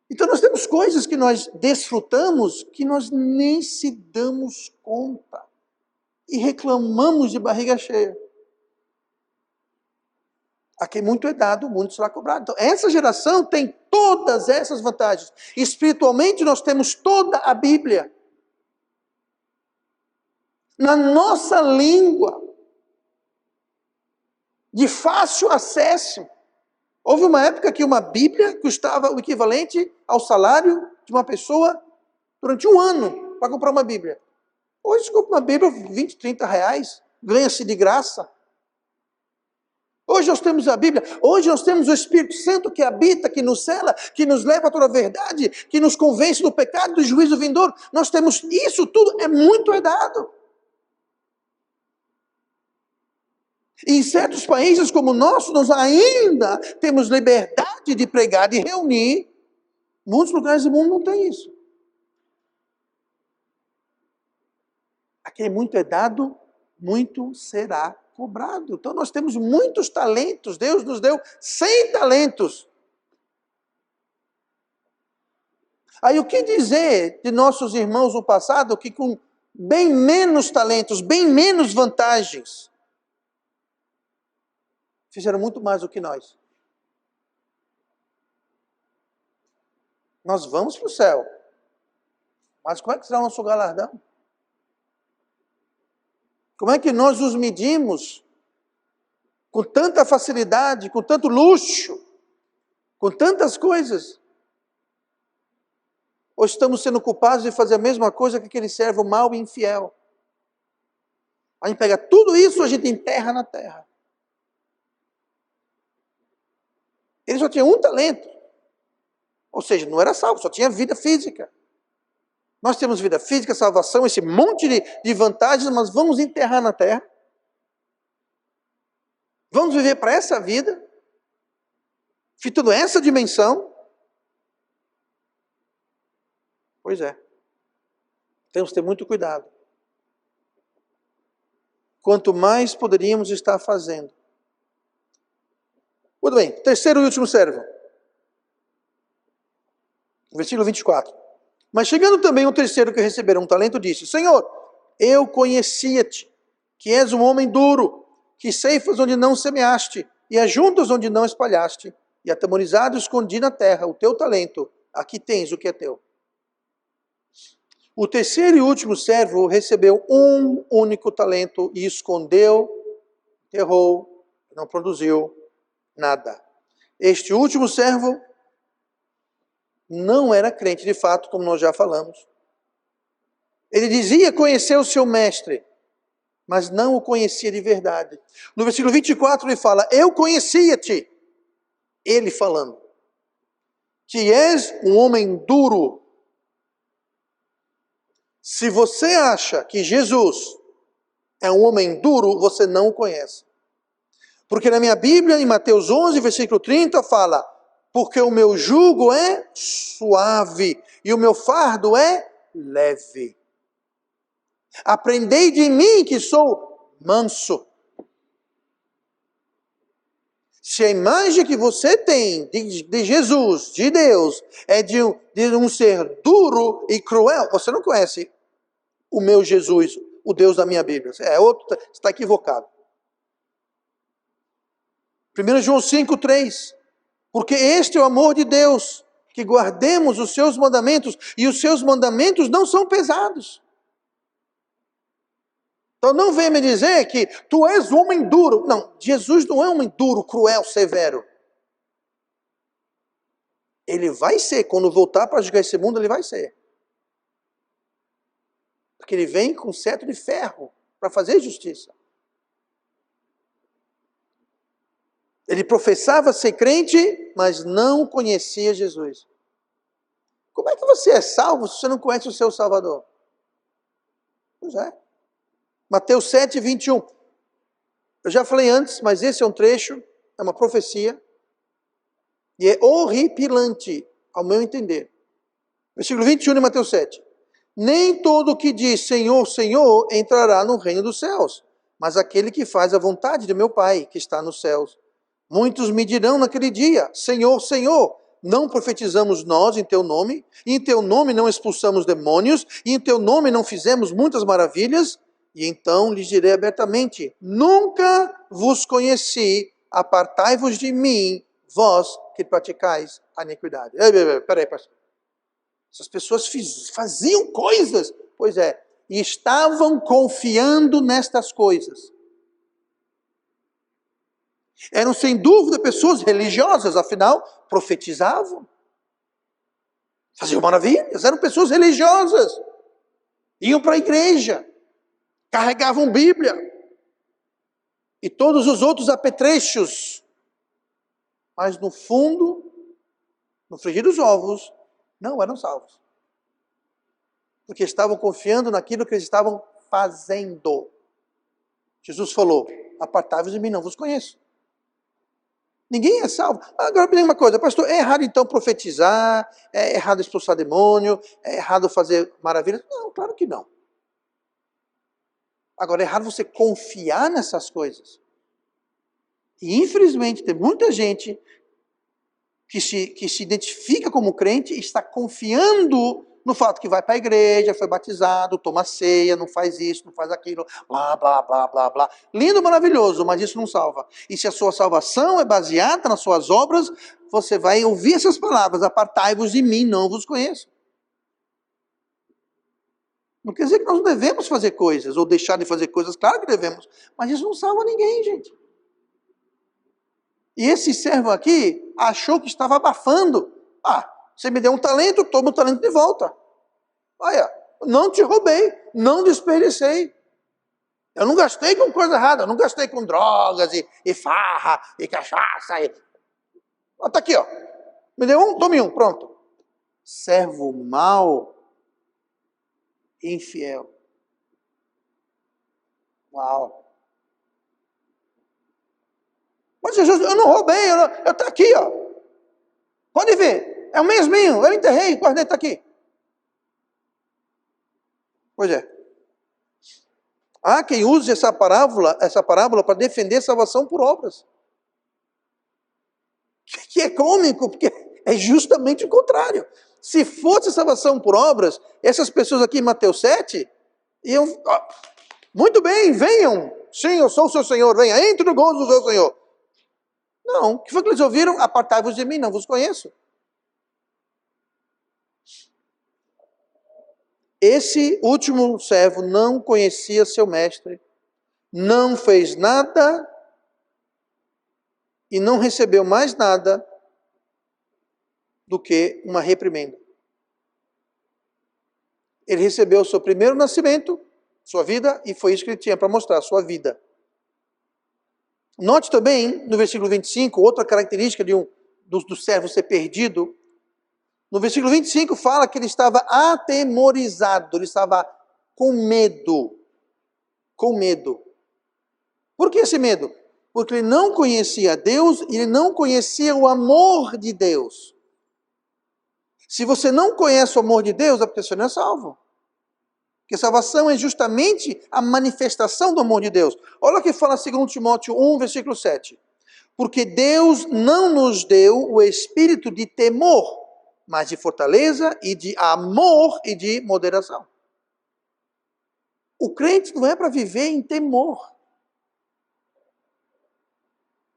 Então nós temos coisas que nós desfrutamos que nós nem se damos conta. E reclamamos de barriga cheia. A quem muito é dado, muito será cobrado. Então, essa geração tem todas essas vantagens. Espiritualmente, nós temos toda a Bíblia. Na nossa língua. De fácil acesso. Houve uma época que uma Bíblia custava o equivalente ao salário de uma pessoa durante um ano para comprar uma Bíblia. Hoje, se compra uma Bíblia, 20, 30 reais, ganha-se de graça. Hoje nós temos a Bíblia, hoje nós temos o Espírito Santo que habita, que nos cela, que nos leva a toda a verdade, que nos convence do pecado, do juízo vindouro. Nós temos isso tudo, é muito herdado. E em certos países como o nosso, nós ainda temos liberdade de pregar, de reunir. Muitos lugares do mundo não tem isso. Aqui é muito é dado, muito será cobrado. Então nós temos muitos talentos. Deus nos deu 100 talentos. Aí o que dizer de nossos irmãos no passado que com bem menos talentos, bem menos vantagens, fizeram muito mais do que nós. Nós vamos para o céu. Mas como é que será o nosso galardão? Como é que nós nos medimos com tanta facilidade, com tanto luxo, com tantas coisas? Ou estamos sendo culpados de fazer a mesma coisa que aquele servo mau e infiel? A gente pega tudo isso, a gente enterra na terra. Ele só tinha um talento. Ou seja, não era salvo, só tinha vida física. Nós temos vida física, salvação, esse monte de vantagens, mas vamos enterrar na terra? Vamos viver para essa vida? Fitando essa dimensão? Pois é. Temos que ter muito cuidado. Quanto mais poderíamos estar fazendo. Muito bem, terceiro e último servo. Versículo 24. Mas chegando também o terceiro que receberam um talento, disse: Senhor, eu conhecia-te, que és um homem duro, que ceifas onde não semeaste, e ajuntas onde não espalhaste, e atemorizado escondi na terra o teu talento, aqui tens o que é teu. O terceiro e último servo recebeu um único talento e escondeu, enterrou, não produziu nada. Este último servo não era crente de fato, como nós já falamos. Ele dizia conhecer o seu mestre, mas não o conhecia de verdade. No versículo 24 ele fala, eu conhecia-te, ele falando, que és um homem duro. Se você acha que Jesus é um homem duro, você não o conhece. Porque na minha Bíblia, em Mateus 11, versículo 30, fala, porque o meu jugo é suave e o meu fardo é leve. Aprendei de mim que sou manso. Se a imagem que você tem de Jesus, de Deus, é de um ser duro e cruel, você não conhece o meu Jesus, o Deus da minha Bíblia. É outro, você está equivocado. 1 João 5,3. Porque este é o amor de Deus, que guardemos os seus mandamentos, e os seus mandamentos não são pesados. Então não venha me dizer que tu és um homem duro. Não, Jesus não é um homem duro, cruel, severo. Ele vai ser, quando voltar para julgar esse mundo, ele vai ser. Porque ele vem com cetro de ferro para fazer justiça. Ele professava ser crente, mas não conhecia Jesus. Como é que você é salvo se você não conhece o seu Salvador? Pois é. Mateus 7, 21. Eu já falei antes, mas esse é um trecho, é uma profecia, e é horripilante, ao meu entender. Versículo 21 de Mateus 7. Nem todo o que diz Senhor, Senhor, entrará no reino dos céus, mas aquele que faz a vontade de meu Pai, que está nos céus. Muitos me dirão naquele dia, Senhor, Senhor, não profetizamos nós em teu nome, e em teu nome não expulsamos demônios, e em teu nome não fizemos muitas maravilhas? E então lhes direi abertamente, nunca vos conheci, apartai-vos de mim, vós que praticais a iniquidade. Peraí, pastor. Essas pessoas faziam coisas, pois é, e estavam confiando nestas coisas. Eram sem dúvida pessoas religiosas, afinal, profetizavam. Faziam maravilhas, eram pessoas religiosas. Iam para a igreja, carregavam Bíblia. E todos os outros apetrechos. Mas no fundo, no frigir dos ovos, não eram salvos. Porque estavam confiando naquilo que eles estavam fazendo. Jesus falou, apartai-vos de mim, não vos conheço. Ninguém é salvo. Agora me diga uma coisa, pastor, é errado então profetizar? É errado expulsar demônio? É errado fazer maravilhas? Não, claro que não. Agora é errado você confiar nessas coisas. E infelizmente tem muita gente que se identifica como crente e está confiando no fato que vai para a igreja, foi batizado, toma ceia, não faz isso, não faz aquilo, blá, blá, blá, blá, blá. Lindo, maravilhoso, mas isso não salva. E se a sua salvação é baseada nas suas obras, você vai ouvir essas palavras, apartai-vos de mim, não vos conheço. Não quer dizer que nós não devemos fazer coisas, ou deixar de fazer coisas, claro que devemos, mas isso não salva ninguém, gente. E esse servo aqui achou que estava abafando. Você me deu um talento, toma o talento de volta. Olha, não te roubei, não desperdicei. Eu não gastei com coisa errada, eu não gastei com drogas e farra e cachaça. Tá aqui, ó. Me deu um, tome um, pronto. Servo mau e infiel. Uau. Mas Jesus, eu não roubei, eu tô aqui, ó. Pode ver, é o mesminho, eu enterrei, o guardei, está aqui. Pois é. Há quem use essa parábola para defender salvação por obras. Que é cômico, porque é justamente o contrário. Se fosse salvação por obras, essas pessoas aqui em Mateus 7, iam, muito bem, venham, sim, eu sou o seu Senhor, venha, entre no gozo do seu Senhor. Não, o que foi que eles ouviram? Apartai-vos de mim, não vos conheço. Esse último servo não conhecia seu mestre, não fez nada e não recebeu mais nada do que uma reprimenda. Ele recebeu o seu primeiro nascimento, sua vida, e foi isso que ele tinha para mostrar, sua vida. Note também, no versículo 25, outra característica do servo ser perdido. No versículo 25 fala que ele estava atemorizado, ele estava com medo. Com medo. Por que esse medo? Porque ele não conhecia Deus e ele não conhecia o amor de Deus. Se você não conhece o amor de Deus, é porque você não é salvo. Porque salvação é justamente a manifestação do amor de Deus. Olha o que fala 2 Timóteo 1, versículo 7. Porque Deus não nos deu o espírito de temor, mas de fortaleza e de amor e de moderação. O crente não é para viver em temor.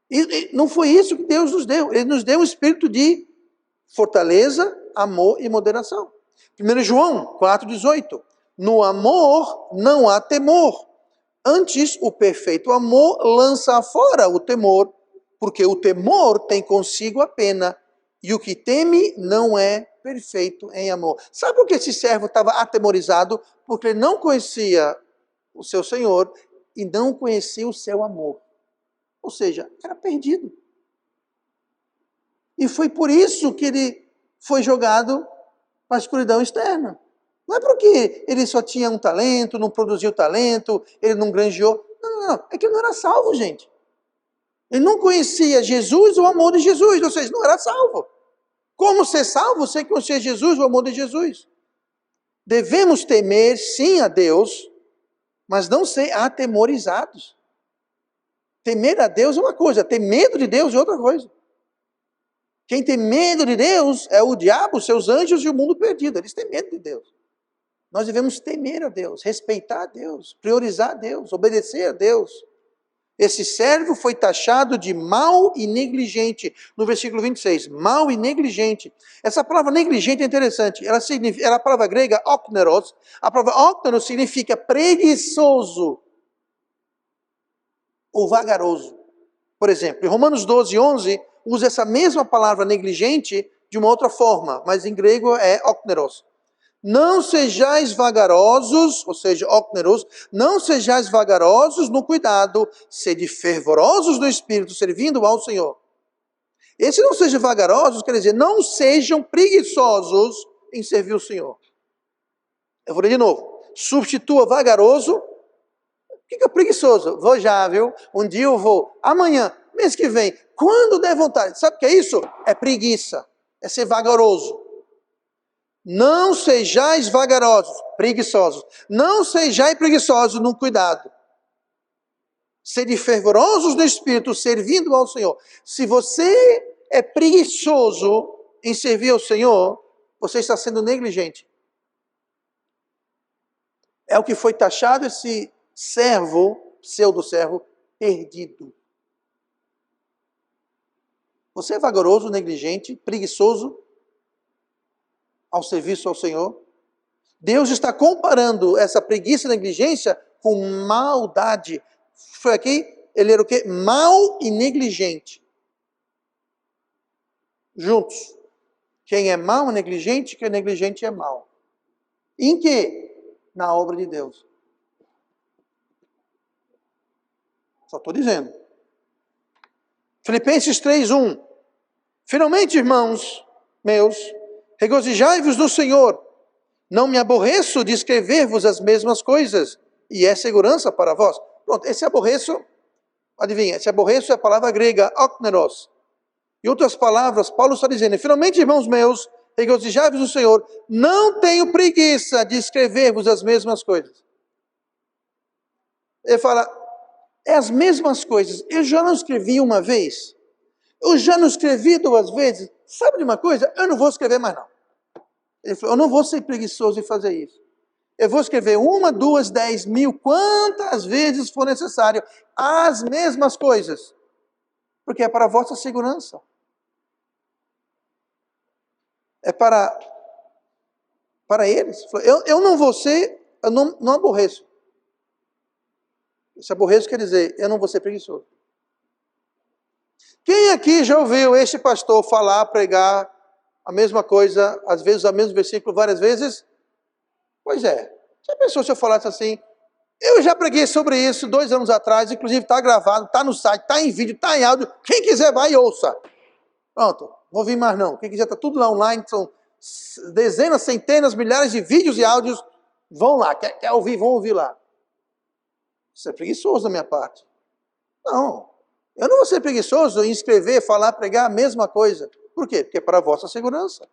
E não foi isso que Deus nos deu. Ele nos deu um espírito de fortaleza, amor e moderação. 1 João 4,18. No amor não há temor. Antes, o perfeito amor lança fora o temor, porque o temor tem consigo a pena, e o que teme não é perfeito em amor. Sabe por que esse servo estava atemorizado? Porque ele não conhecia o seu Senhor e não conhecia o seu amor. Ou seja, era perdido. E foi por isso que ele foi jogado para a escuridão externa. Não é porque ele só tinha um talento, não produziu talento, ele não granjeou. Não. É que ele não era salvo, gente. Ele não conhecia Jesus, o amor de Jesus, ou seja, não era salvo. Como ser salvo sem conhecer Jesus, o amor de Jesus? Devemos temer, sim, a Deus, mas não ser atemorizados. Temer a Deus é uma coisa, ter medo de Deus é outra coisa. Quem tem medo de Deus é o diabo, seus anjos e o mundo perdido. Eles têm medo de Deus. Nós devemos temer a Deus, respeitar a Deus, priorizar a Deus, obedecer a Deus. Esse servo foi taxado de mau e negligente. No versículo 26, mau e negligente. Essa palavra negligente é interessante. Ela é a palavra grega okneros. A palavra okneros significa preguiçoso ou vagaroso. Por exemplo, em Romanos 12, 11, usa essa mesma palavra negligente de uma outra forma, mas em grego é okneros. Não sejais vagarosos, ou seja, okneros, não sejais vagarosos no cuidado, sede fervorosos no espírito, servindo ao Senhor. Esse não seja vagarosos, quer dizer, não sejam preguiçosos em servir o Senhor. Eu vou ler de novo. Substitua vagaroso. O que é preguiçoso? Vou já, viu? Um dia eu vou. Amanhã, mês que vem. Quando der vontade. Sabe o que é isso? É preguiça. É ser vagaroso. Não sejais vagarosos, preguiçosos. Não sejais preguiçosos no cuidado. Sede fervorosos no espírito, servindo ao Senhor. Se você é preguiçoso em servir ao Senhor, você está sendo negligente. É o que foi taxado esse servo, pseudo-servo, perdido. Você é vagaroso, negligente, preguiçoso ao serviço ao Senhor? Deus está comparando essa preguiça e negligência com maldade. Foi aqui, ele era o quê? Mal e negligente. Juntos. Quem é mal é negligente, quem é negligente é mal. Em quê? Na obra de Deus. Só estou dizendo. Filipenses 3:1. Finalmente, irmãos meus, regozijai-vos no Senhor. Não me aborreço de escrever-vos as mesmas coisas, e é segurança para vós. Pronto, esse aborreço, adivinha, esse aborreço é a palavra grega, okneros. Em outras palavras, Paulo está dizendo, finalmente, irmãos meus, regozijai-vos no Senhor, não tenho preguiça de escrever-vos as mesmas coisas. Ele fala, é as mesmas coisas, eu já não escrevi uma vez, eu já não escrevi 2 vezes, sabe de uma coisa? Eu não vou escrever mais não. Ele falou, eu não vou ser preguiçoso em fazer isso. Eu vou escrever 1, 2, 10 mil, quantas vezes for necessário, as mesmas coisas. Porque é para a vossa segurança. É para para eles. Eu não vou ser, eu não aborreço. Se aborreço quer dizer, eu não vou ser preguiçoso. Quem aqui já ouviu este pastor falar, pregar a mesma coisa, às vezes o mesmo versículo várias vezes? Pois é. Já pensou se eu falasse assim? Eu já preguei sobre isso 2 anos atrás, inclusive está gravado, está no site, está em vídeo, está em áudio. Quem quiser vai e ouça. Pronto, não vou ouvir mais não. Quem quiser está tudo lá online, são dezenas, centenas, milhares de vídeos e áudios. Vão lá, quer ouvir, vão ouvir lá. Isso é preguiçoso da minha parte. Não, eu não vou ser preguiçoso em escrever, falar, pregar a mesma coisa. Por quê? Porque é para a vossa segurança.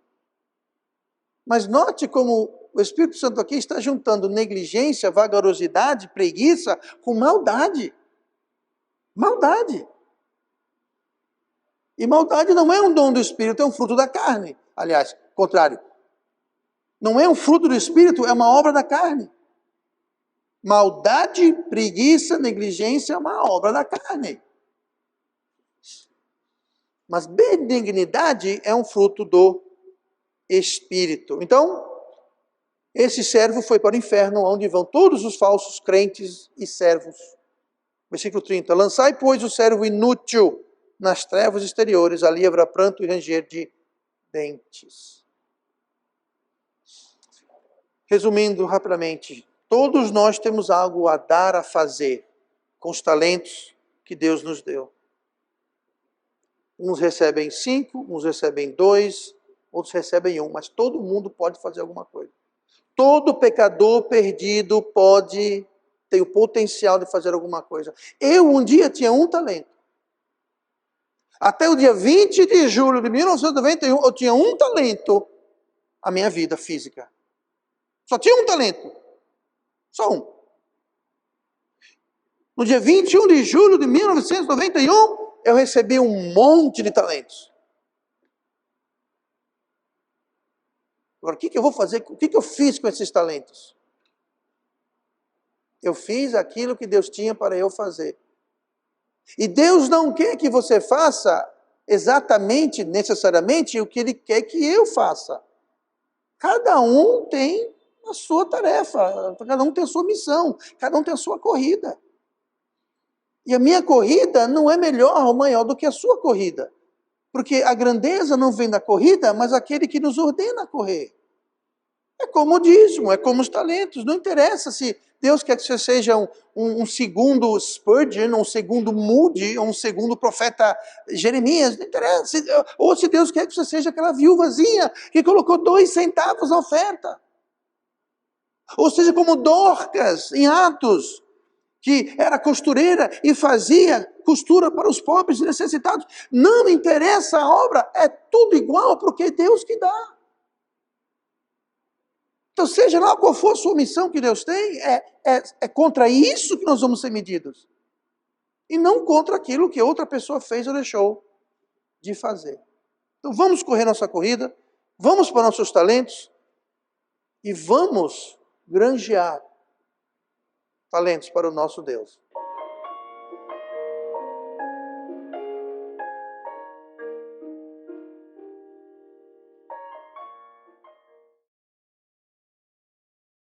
Mas note como o Espírito Santo aqui está juntando negligência, vagarosidade, preguiça com maldade. Maldade. E maldade não é um dom do Espírito, é um fruto da carne. Aliás, contrário. Não é um fruto do Espírito, é uma obra da carne. Maldade, preguiça, negligência é uma obra da carne. Mas benignidade é um fruto do Espírito. Então, esse servo foi para o inferno, onde vão todos os falsos crentes e servos. Versículo 30. Lançai, pois, o servo inútil nas trevas exteriores, ali haverá pranto e ranger de dentes. Resumindo rapidamente, todos nós temos algo a dar, a fazer, com os talentos que Deus nos deu. Uns recebem 5, uns recebem 2, outros recebem 1, mas todo mundo pode fazer alguma coisa. Todo pecador perdido pode ter o potencial de fazer alguma coisa. Eu um dia tinha 1 talento. Até o dia 20 de julho de 1991, eu tinha 1 talento a minha vida física. Só tinha 1 talento. Só 1. No dia 21 de julho de 1991, eu recebi um monte de talentos. Agora, o que eu vou fazer? O que eu fiz com esses talentos? Eu fiz aquilo que Deus tinha para eu fazer. E Deus não quer que você faça exatamente, necessariamente, o que Ele quer que eu faça. Cada um tem a sua tarefa, cada um tem a sua missão, cada um tem a sua corrida. E a minha corrida não é melhor ou maior do que a sua corrida. Porque a grandeza não vem da corrida, mas aquele que nos ordena a correr. É como o dízimo, é como os talentos. Não interessa se Deus quer que você seja um segundo Spurgeon, um segundo Moody, um segundo profeta Jeremias. Não interessa. Ou se Deus quer que você seja aquela viúvazinha que colocou 2 centavos na oferta. Ou seja, como Dorcas em Atos, que era costureira e fazia costura para os pobres e necessitados. Não interessa a obra, é tudo igual, porque é Deus que dá. Então, seja lá qual for a sua missão que Deus tem, é contra isso que nós vamos ser medidos. E não contra aquilo que outra pessoa fez ou deixou de fazer. Então, vamos correr nossa corrida, vamos para nossos talentos e vamos granjear talentos para o nosso Deus.